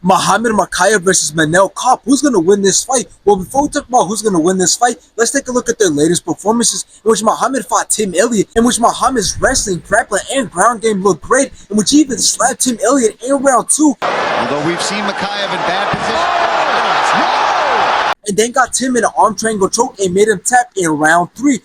Muhammad Mokaev versus Manel Kape. Who's going to win this fight? Well, before we talk about who's going to win this fight, let's take a look at their latest performances, in which Muhammad fought Tim Elliott, in which Muhammad's wrestling, grappling, and ground game looked great, in which he even slapped Tim Elliott in round 2. Although we've seen Mokaev in bad position. And then got Tim in an arm triangle choke and made him tap in round 3.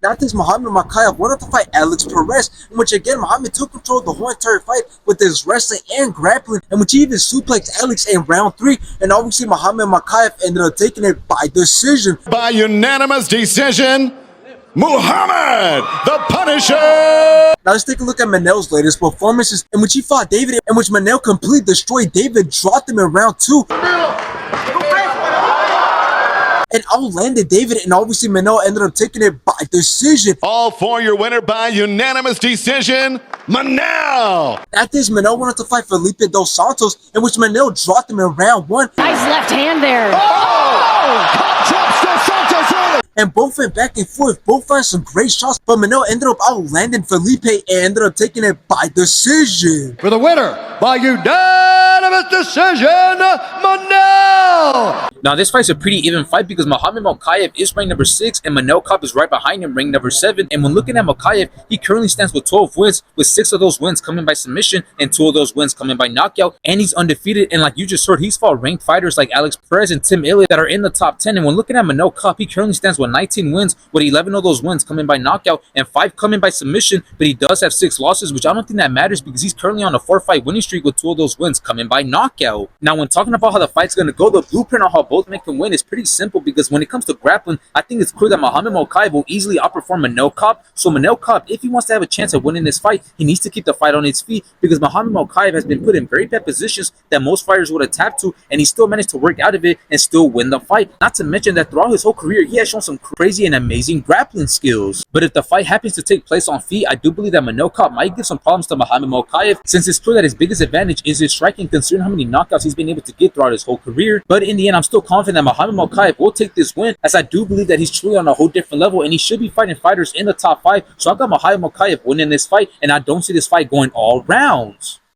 After this, Muhammad Mokaev wanted to fight Alex Perez, in which again Muhammad took control of the whole entire fight with his wrestling and grappling, in which he even suplexed Alex in round 3. And obviously Muhammad Mokaev ended up taking it by decision. By unanimous decision, Muhammad the Punisher! Now let's take a look at Manel's latest performances, in which he fought David, in which Manel completely destroyed David, dropped him in round 2. And outlanded David, and obviously Manel ended up taking it by decision. All for your winner by unanimous decision, Manel! After this, Manel wanted to fight Felipe dos Santos, in which Manel dropped him in round 1. Nice left hand there. And both went back and forth, both fired some great shots, but Manel ended up outlanding Felipe and ended up taking it by decision. For the winner, by unanimous decision, Manel! Now this fight's a pretty even fight because Muhammad Mokaev is ranked number 6 and Manel Kape is right behind him, ranked number 7. And when looking at Mokaev, he currently stands with 12 wins, with 6 of those wins coming by submission and 2 of those wins coming by knockout. And he's undefeated, and like you just heard, he's fought ranked fighters like Alex Perez and Tim Elliott that are in the top 10. And when looking at Manel Kape, he currently stands with 19 wins, with 11 of those wins coming by knockout and 5 coming by submission, but he does have 6 losses, which I don't think that matters because he's currently on a 4-fight winning streak with 2 of those wins coming by knockout. Now when talking about how the fight's going to go, the blueprint on how both men can win is pretty simple because when it comes to grappling, I think it's clear that Muhammad Mokaev will easily outperform Manel Kape. So Manel Kape, if he wants to have a chance at winning this fight, he needs to keep the fight on its feet because Muhammad Mokaev has been put in very bad positions that most fighters would have tapped to, and he still managed to work out of it and still win the fight. Not to mention that throughout his whole career, he has shown some crazy and amazing grappling skills. But if the fight happens to take place on feet, I do believe that Manel Kape might give some problems to Muhammad Mokaev, since it's clear that his biggest advantage is his striking, considering how many knockouts he's been able to get throughout his whole career. But in the end, I'm still confident that Muhammad Mokaev will take this win, as I do believe that he's truly on a whole different level and he should be fighting fighters in the top 5. So I got Muhammad Mokaev winning this fight, and I don't see this fight going all rounds.